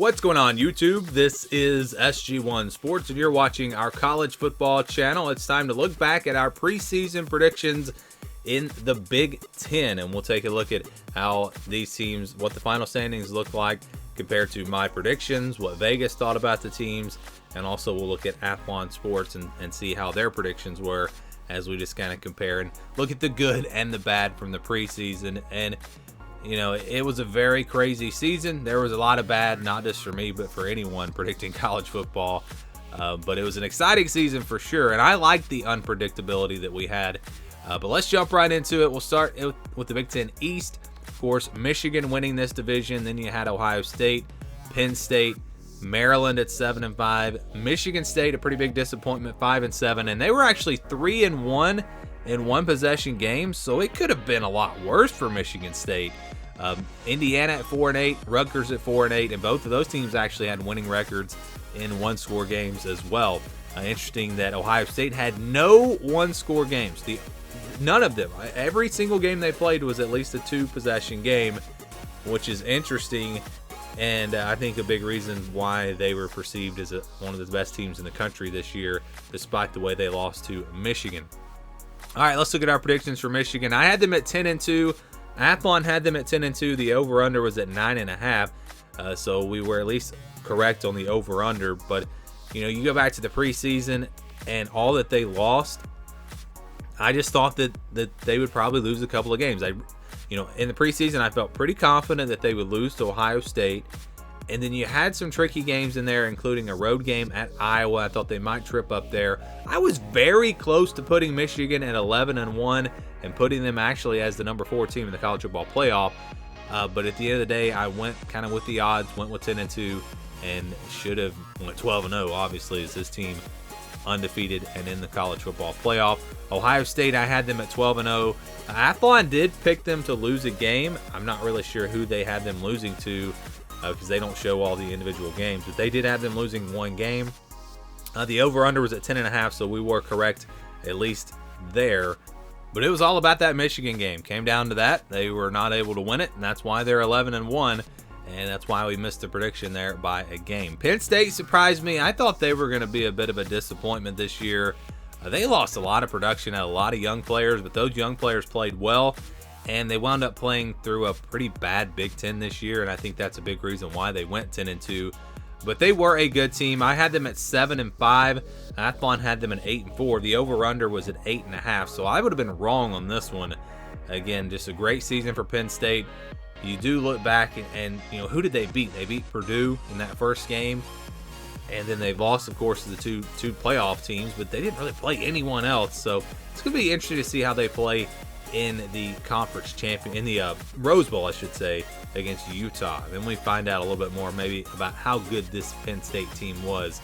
What's going on, YouTube? This is SG1 Sports, and you're watching our college football channel. It's time to look back at our preseason predictions in the Big Ten, and we'll take a look at how these teams, what the final standings look like compared to my predictions, what Vegas thought about the teams, and also we'll look at Athlon Sports and see how their predictions were as we just kind of compare and look at the good and the bad from the preseason. And you know, it was a very crazy season. There was a lot of bad, not just for me, but for anyone predicting college football. But it was an exciting season for sure, and I liked the unpredictability that we had. But let's jump right into it. We'll start with the Big Ten East. Of course, Michigan winning this division. Then you had Ohio State, Penn State, Maryland at 7-5. Michigan State, a pretty big disappointment, 5-7. And they were actually 3-1 in one possession games, so it could have been a lot worse for Michigan State. Indiana at 4-8, Rutgers at 4-8, and both of those teams actually had winning records in one-score games as well. Interesting that Ohio State had no one-score games. None of them. Every single game they played was at least a two-possession game, which is interesting, and I think a big reason why they were perceived as one of the best teams in the country this year, despite the way they lost to Michigan. All right, let's look at our predictions for Michigan. I had them at 10-2. Athlon had them at 10-2. The over/under was at 9.5. So we were at least correct on the over/under. But you know, you go back to the preseason and all that they lost. I just thought that they would probably lose a couple of games. In the preseason, I felt pretty confident that they would lose to Ohio State. And then you had some tricky games in there, including a road game at Iowa. I thought they might trip up there. I was very close to putting Michigan at 11-1 and putting them actually as the number 4 team in the college football playoff. But at the end of the day, I went kind of with the odds, went with 10-2, and should have went 12-0, obviously, as this team undefeated and in the college football playoff. Ohio State, I had them at 12-0. Athlon did pick them to lose a game. I'm not really sure who they had them losing to, because they don't show all the individual games, but they did have them losing one game. The over/under was at 10.5, so we were correct at least there. But it was all about that Michigan game. Came down to that. They were not able to win it, and that's why they're 11-1, and that's why we missed the prediction there by a game. Penn State surprised me. I thought they were going to be a bit of a disappointment this year. They lost a lot of production, had a lot of young players, but those young players played well. And they wound up playing through a pretty bad Big Ten this year, and I think that's a big reason why they went 10-2. But they were a good team. I had them at 7-5. Athlon had them at 8-4. The over/under was at 8.5, so I would have been wrong on this one. Again, just a great season for Penn State. You do look back, and you know, who did they beat? They beat Purdue in that first game, and then they've lost, of course, to the two playoff teams, but they didn't really play anyone else. So it's going to be interesting to see how they play in the Rose Bowl, I should say, against Utah. Then we find out a little bit more maybe about how good this Penn State team was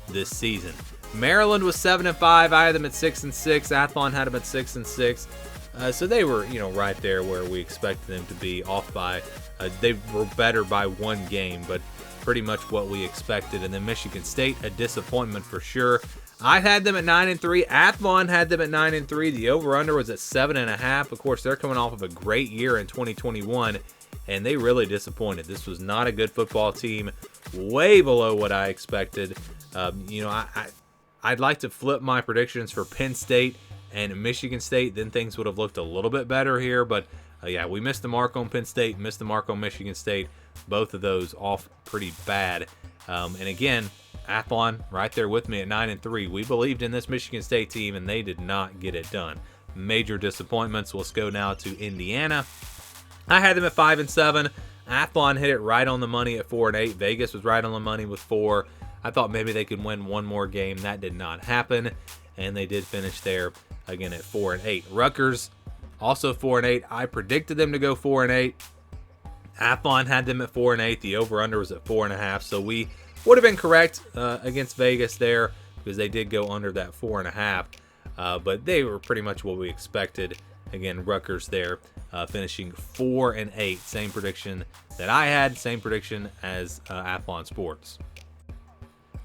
this season. Maryland was 7-5. I had them at 6-6. Athlon had them at 6-6. So they were, right there where we expected them to be, off by. They were better by one game, but pretty much what we expected. And then Michigan State, a disappointment for sure. I had them at 9-3. Athlon had them at 9-3. The over/under was at 7.5. Of course, they're coming off of a great year in 2021, and they really disappointed. This was not a good football team, way below what I expected. I'd like to flip my predictions for Penn State and Michigan State. Then things would have looked a little bit better here, but we missed the mark on Penn State, missed the mark on Michigan State. Both of those off pretty bad. And again, Athlon right there with me at 9-3. We believed in this Michigan State team, and they did not get it done. Major disappointments. Let's go now to Indiana. I had them at 5-7. Athlon hit it right on the money at 4-8. Vegas was right on the money with 4. I thought maybe they could win one more game. That did not happen, and they did finish there again at 4-8. Rutgers also 4-8. I predicted them to go 4-8. Athlon had them at 4-8. The over/under was at 4.5. So we would have been correct against Vegas there, because they did go under that 4.5. But they were pretty much what we expected. Again, Rutgers there finishing 4-8. Same prediction that I had. Same prediction as Athlon Sports.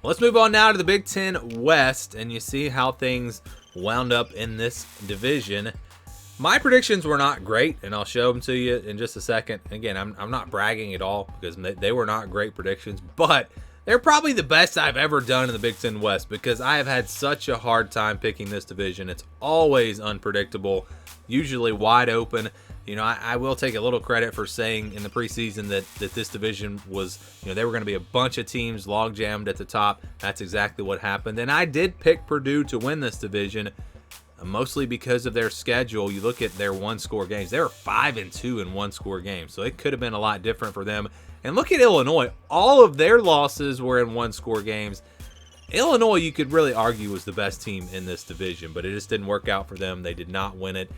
Let's move on now to the Big Ten West, and you see how things wound up in this division. My predictions were not great, and I'll show them to you in just a second. Again, I'm not bragging at all because they were not great predictions, but they're probably the best I've ever done in the Big Ten West because I have had such a hard time picking this division. It's always unpredictable, usually wide open. I will take a little credit for saying in the preseason that this division was, they were going to be a bunch of teams log jammed at the top. That's exactly what happened. And I did pick Purdue to win this division, mostly because of their schedule. You look at their one-score games. They were 5-2 in one-score games, so it could have been a lot different for them. And look at Illinois. All of their losses were in one-score games. Illinois, you could really argue, was the best team in this division, but it just didn't work out for them. They did not win it.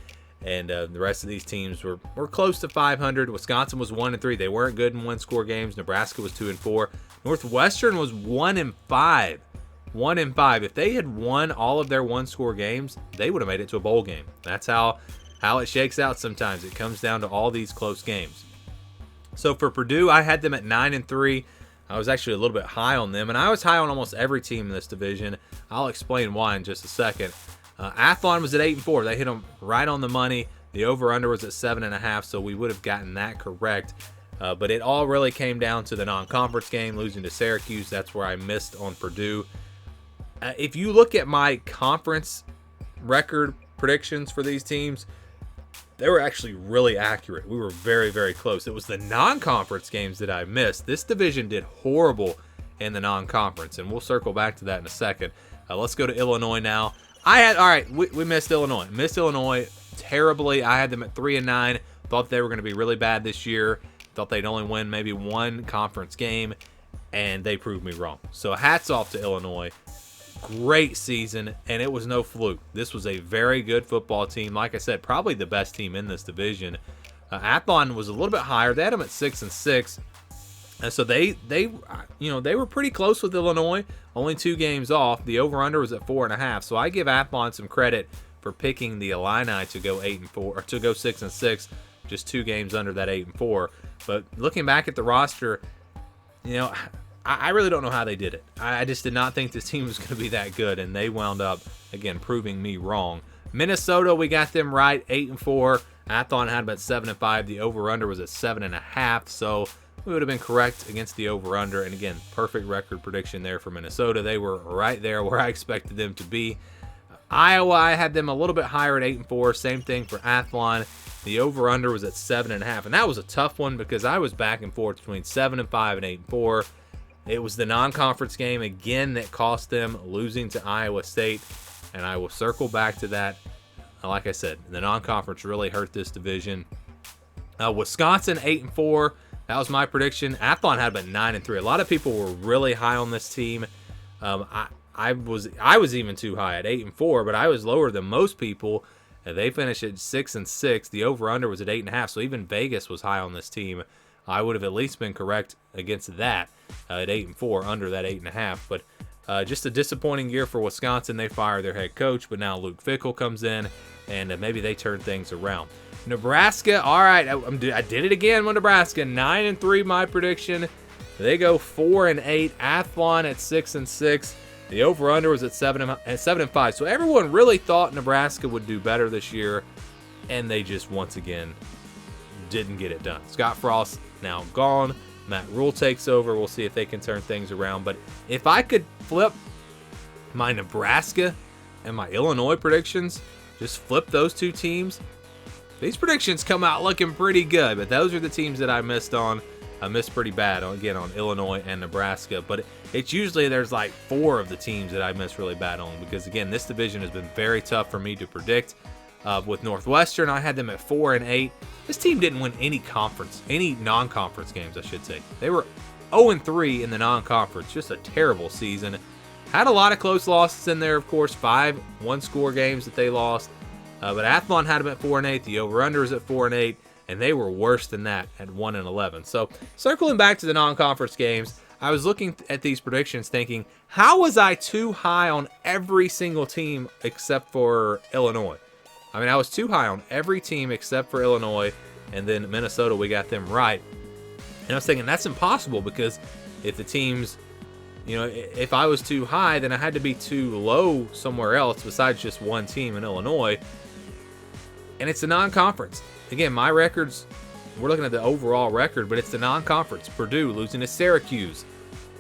And the rest of these teams were close to 500. Wisconsin was 1-3. They weren't good in one-score games. Nebraska was 2-4. Northwestern was 1-5. 1-5. If they had won all of their one-score games, they would have made it to a bowl game. That's how it shakes out sometimes. It comes down to all these close games. So for Purdue, I had them at 9-3. I was actually a little bit high on them, and I was high on almost every team in this division. I'll explain why in just a second. Athlon was at 8-4. They hit them right on the money. The over/under was at 7.5, so we would have gotten that correct. But it all really came down to the non-conference game, losing to Syracuse. That's where I missed on Purdue. If you look at my conference record predictions for these teams, they were actually really accurate. We were very, very close. It was the non-conference games that I missed. This division did horrible in the non-conference, and we'll circle back to that in a second. Let's go to Illinois now. We missed Illinois. Missed Illinois terribly. I had them at 3-9. Thought they were going to be really bad this year. Thought they'd only win maybe one conference game, and they proved me wrong. So hats off to Illinois. Great season, and it was no fluke. This was a very good football team. Like I said, probably the best team in this division. Athlon was a little bit higher. They had them at 6-6. And so they were pretty close with Illinois, only 2 games off. The over/under was at 4.5. So I give Athlon some credit for picking the Illini to go 8-4 or to go 6-6, just 2 games under that 8-4. But looking back at the roster, I really don't know how they did it. I just did not think this team was going to be that good, and they wound up again proving me wrong. Minnesota, we got them right, 8-4. Athlon had about 7-5. The over/under was at 7.5. So we would have been correct against the over/under. And again, perfect record prediction there for Minnesota. They were right there where I expected them to be. Iowa, I had them a little bit higher at 8-4. Same thing for Athlon. The over/under was at 7.5. And that was a tough one because I was back and forth between 7-5 and 8-4. It was the non-conference game again that cost them, losing to Iowa State. And I will circle back to that. Like I said, the non-conference really hurt this division. Wisconsin, 8-4. That was my prediction. Athlon had about 9-3. A lot of people were really high on this team. I was even too high at 8-4, but I was lower than most people. They finished at 6-6. The over/under was at 8.5. So even Vegas was high on this team. I would have at least been correct against that at 8-4, under that 8.5. But just a disappointing year for Wisconsin. They fired their head coach, but now Luke Fickell comes in, and maybe they turn things around. Nebraska, all right, I did it again with Nebraska. 9-3, my prediction. They go 4-8. Athlon at 6-6. The over/under was at 7.5. So everyone really thought Nebraska would do better this year, and they just once again didn't get it done. Scott Frost now gone. Matt Rule takes over. We'll see if they can turn things around. But if I could flip my Nebraska and my Illinois predictions, just flip those 2 teams, these predictions come out looking pretty good. But those are the teams that I missed on. I missed pretty bad, again, on Illinois and Nebraska. But it's usually there's like 4 of the teams that I missed really bad on. Because, again, this division has been very tough for me to predict. With Northwestern, I had them at 4-8. This team didn't win any non-conference games, I should say. They were 0-3 in the non-conference. Just a terrible season. Had a lot of close losses in there, of course. 5 one-score games that they lost. But Athlon had them at 4-8. The over/under is at 4-8. And they were worse than that at 1-11. So circling back to the non-conference games, I was looking at these predictions thinking, how was I too high on every single team except for Illinois? I mean, I was too high on every team except for Illinois, and then Minnesota, we got them right. And I was thinking, that's impossible because if the teams, if I was too high, then I had to be too low somewhere else besides just one team in Illinois. And it's the non-conference. Again, my records, we're looking at the overall record, but it's the non-conference. Purdue losing to Syracuse.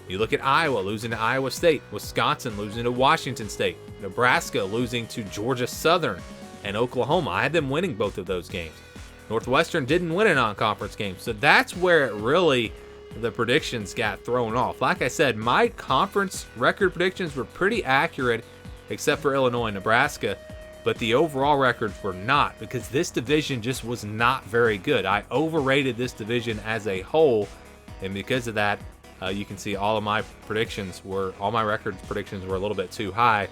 You look at Iowa losing to Iowa State. Wisconsin losing to Washington State. Nebraska losing to Georgia Southern. And Oklahoma. I had them winning both of those games. Northwestern didn't win a non-conference game. So that's where it really, the predictions got thrown off. Like I said, my conference record predictions were pretty accurate, except for Illinois and Nebraska. But the overall records were not, because this division just was not very good. I overrated this division as a whole, and because of that, you can see all my record predictions were a little bit too high,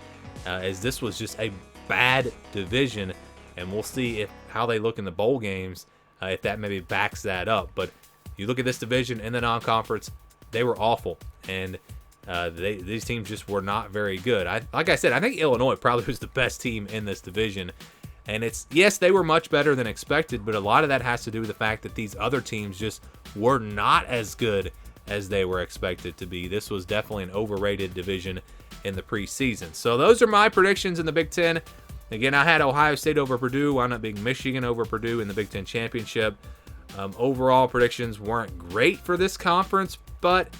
as this was just a bad division, and we'll see how they look in the bowl games, if that maybe backs that up. But you look at this division in the non-conference, they were awful, and these teams just were not very good. Like I said, I think Illinois probably was the best team in this division. And yes, they were much better than expected, but a lot of that has to do with the fact that these other teams just were not as good as they were expected to be. This was definitely an overrated division in the preseason. So those are my predictions in the Big Ten. Again, I had Ohio State over Purdue, wound up being Michigan over Purdue in the Big Ten Championship. Overall predictions weren't great for this conference, but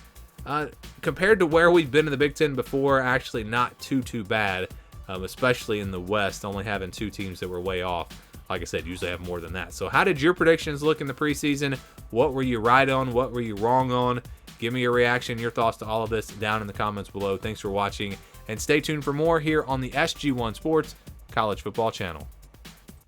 compared to where we've been in the Big Ten before, actually not too bad, especially in the West, only having 2 teams that were way off. Like I said, usually have more than that. So how did your predictions look in the preseason? What were you right on? What were you wrong on? Give me your reaction, your thoughts to all of this down in the comments below. Thanks for watching, and stay tuned for more here on the SG1 Sports College Football Channel.